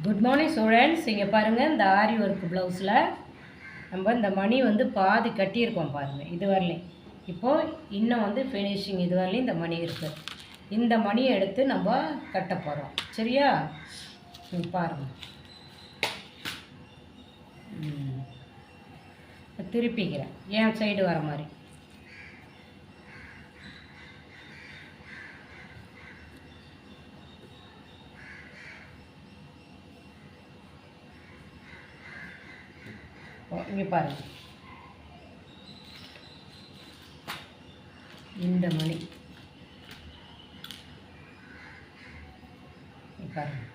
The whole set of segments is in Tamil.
Good morning students. இங்கே பாருங்கள், இந்த ஆரி ஒர்க் ப்ளவுஸில் நம்ம இந்த மணி வந்து பாதி கட்டியிருக்கோம் பாருங்கள். இது வரலையும் இப்போது இன்னும் வந்து ஃபினிஷிங் இது வரலையும் இந்த மணி இருக்குது. இந்த மணியை எடுத்து நம்ம கட்ட போகிறோம். சரியா? பாருங்கள், திருப்பிக்கிறேன் என் சைடு வர மாதிரி. இங்கே பாருங்கள், இந்த மணி பாருங்கள்.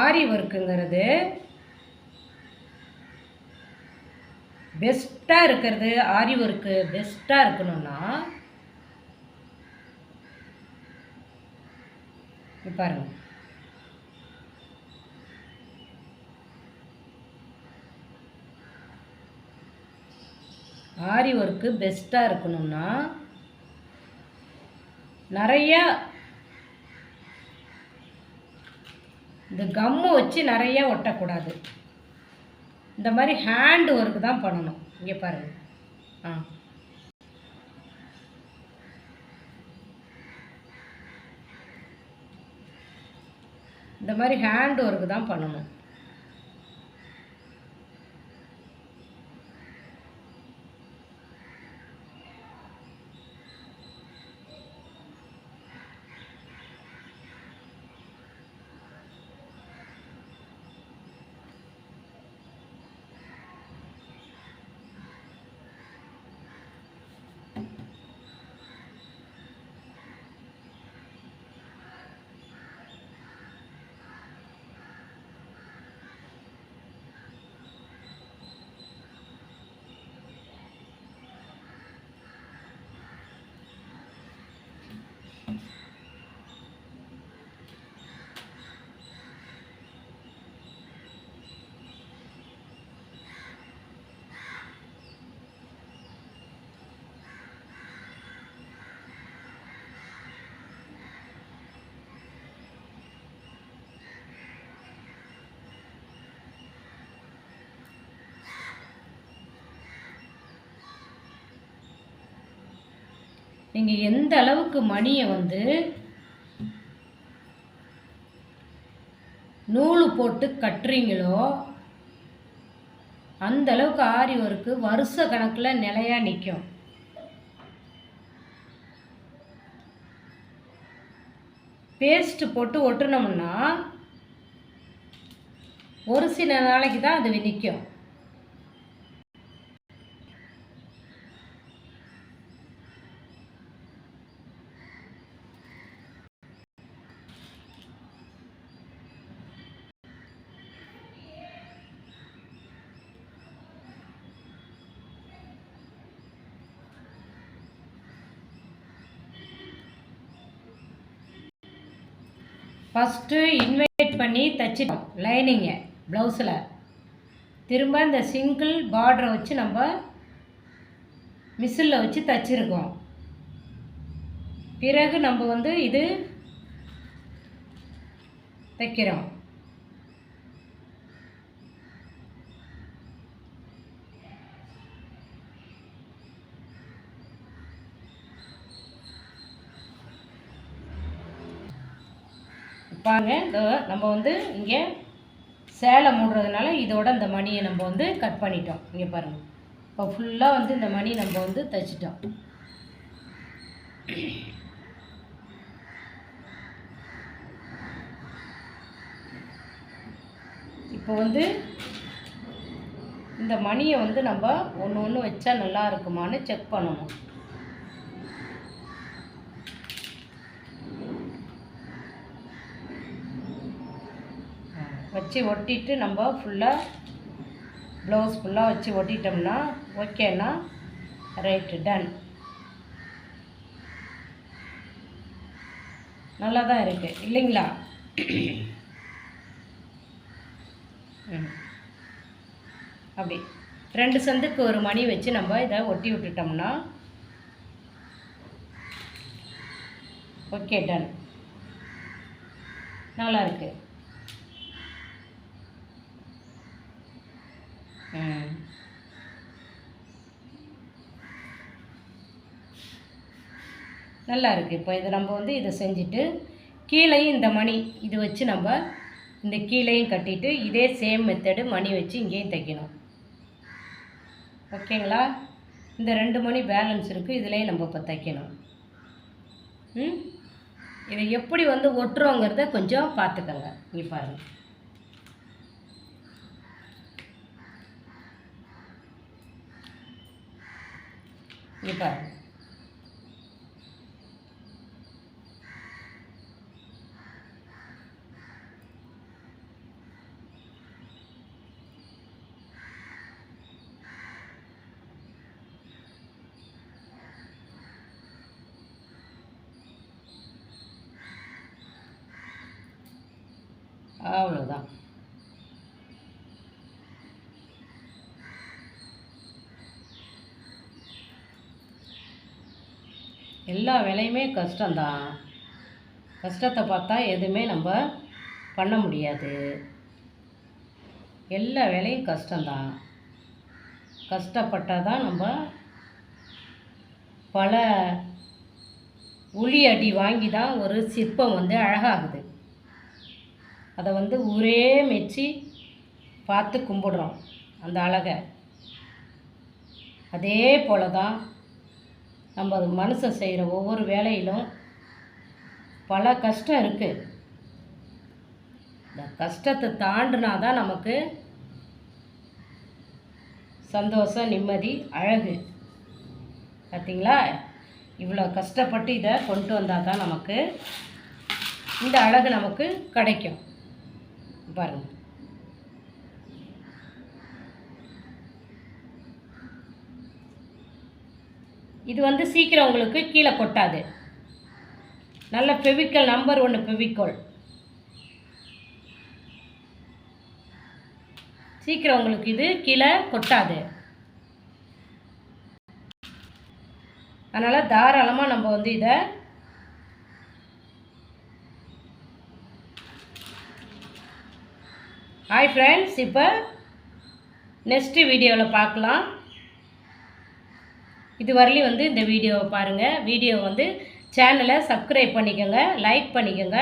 ஆரி ஒர்க்குங்கிறது பெஸ்ட்டாக இருக்கிறது. ஆரி ஒர்க்கு பெஸ்ட்டாக இருக்கணும்னா பாருங்கள், ஆரி ஒர்க்கு பெஸ்ட்டாக இருக்கணும்னா நிறையா இந்த கம்மு வச்சு நிறையா ஒட்டக்கூடாது. இந்த மாதிரி ஹேண்ட் ஒர்க்கு தான் பண்ணணும். இங்கே பாருங்கள். இந்த மாதிரி ஹேண்ட் ஒர்க்கு தான் பண்ணணும். நீங்கள் எந்த அளவுக்கு மணியை வந்து நூல் போட்டு கட்டுறீங்களோ அந்த அளவுக்கு ஆரி ஒர்க்கு வருஷ கணக்கில் நிலையாக நிற்கும். பேஸ்ட்டு போட்டு ஒட்டுனோம்னா ஒரு சில நாளைக்கு தான் அது நிற்கும். ஃபஸ்ட்டு இன்வைட் பண்ணி தைச்சிட்டோம் லைனிங்கை ப்ளவுஸில். திரும்ப இந்த சிங்கிள் பார்டரை வச்சு நம்ம மிஷினில் வச்சு தைச்சிருக்கோம். பிறகு நம்ம வந்து இது தைக்கிறோம். பாருங்க, நம்ம வந்து இங்கே சேலை மூடுறதுனால இதோட இந்த மணியை நம்ம வந்து கட் பண்ணிட்டோம். இங்கே பாருங்கள், இப்போ ஃபுல்லாக வந்து இந்த மணி நம்ம வந்து தைச்சிட்டோம். இப்போ வந்து இந்த மணியை வந்து நம்ம ஒன்று ஒன்று வச்சா நல்லா இருக்குமான்னு செக் பண்ணணும். வச்சு ஒட்டிட்டு நம்ம ஃபுல்லாக ப்ளவுஸ் ஃபுல்லாக வச்சு ஒட்டிட்டோம்னா ஓகேன்னா ரைட்டு, டன். நல்லா தான் இருக்குது இல்லைங்களா? அப்படி 2 சந்துக்கு ஒரு மணி வச்சு நம்ம இதை ஒட்டி விட்டுட்டோம்னா ஓகே, டன். நல்லா இருக்கு. நல்லா இருக்குது. இப்போ இதை நம்ம வந்து இதை செஞ்சுட்டு கீழேயும் இந்த மணி இது வச்சு நம்ம இந்த கீழேயும் கட்டிட்டு இதே சேம் மெத்தடு மணி வச்சு இங்கேயும் தைக்கணும். ஓகேங்களா? இந்த 2 மணி பேலன்ஸ் இருக்குது, இதுலேயும் நம்ம இப்போ தைக்கணும். இதை எப்படி வந்து ஒட்டுறோங்கிறத கொஞ்சம் பார்த்துக்கோங்க. இங்கே பாருங்கள். இங்கே பாருங்கள். அவ்வளோதான். எல்லா வேலையுமே கஷ்டம்தான். கஷ்டத்தை பார்த்தா எதுவுமே நம்ம பண்ண முடியாது. எல்லா வேலையும் கஷ்டம்தான். கஷ்டப்பட்டால் தான் நம்ம பல உளி அடி வாங்கி தான் ஒரு சிற்பம் வந்து அழகாகுது. அதை வந்து ஊரே மெச்சி பார்த்து கும்பிடுறோம் அந்த அழகை. அதே போல் தான் நம்ம மனுஷன் செய்கிற ஒவ்வொரு வேலையிலும் பல கஷ்டம் இருக்குது. இந்த கஷ்டத்தை தாண்டினா தான் நமக்கு சந்தோஷம், நிம்மதி, அழகு. பார்த்தீங்களா? இவ்வளோ கஷ்டப்பட்டு இதை கொண்டு வந்தால் தான் நமக்கு இந்த அழகு நமக்கு கிடைக்கும். பாருங்கள். இது வந்து சீக்கிரம் உங்களுக்கு கீழே கொட்டாது. நல்ல ஃபெவிக்கல் நம்பர் 1 ஃபெவிக்கோல். சீக்கிரம் உங்களுக்கு இது கீழே கொட்டாது. அதனால் தாராளமாக நம்ம வந்து இதை ஹாய் ஃப்ரெண்ட்ஸ், இப்போ நெக்ஸ்ட்டு வீடியோவில் பார்க்கலாம். இது வரலையும் வந்து இந்த வீடியோவை பாருங்கள். வீடியோ வந்து சேனலை சப்ஸ்கிரைப் பண்ணிக்கோங்க, லைக் பண்ணிக்கோங்க,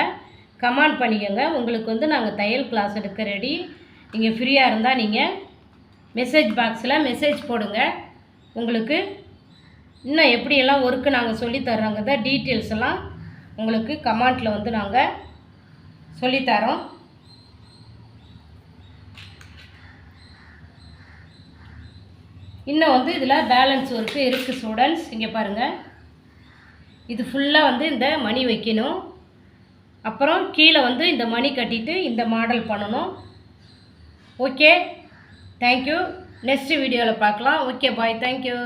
கமெண்ட் பண்ணிக்கோங்க. உங்களுக்கு வந்து நாங்கள் தையல் கிளாஸ் எடுக்க ரெடி. நீங்கள் ஃப்ரீயாக இருந்தால் நீங்கள் மெசேஜ் பாக்ஸில் மெசேஜ் போடுங்க. உங்களுக்கு இன்னும் எப்படியெல்லாம் ஒர்க்கு நாங்கள் சொல்லித்தர்றோங்கிறத டீட்டெயில்ஸ் எல்லாம் உங்களுக்கு கமெண்ட்டில் வந்து நாங்கள் சொல்லித்தரோம். இன்னும் வந்து இதில் பேலன்ஸ் ஒர்க்கு இருக்குது ஸ்டூடெண்ட்ஸ். இங்கே பாருங்கள். இது ஃபுல்லாக வந்து இந்த மணி வைக்கணும். அப்புறம் கீழே வந்து இந்த மணி கட்டிட்டு இந்த மாடல் பண்ணணும். Okay, thank you. நெக்ஸ்ட் வீடியோவில் பார்க்கலாம். ஓகே, பாய், தேங்க்யூ.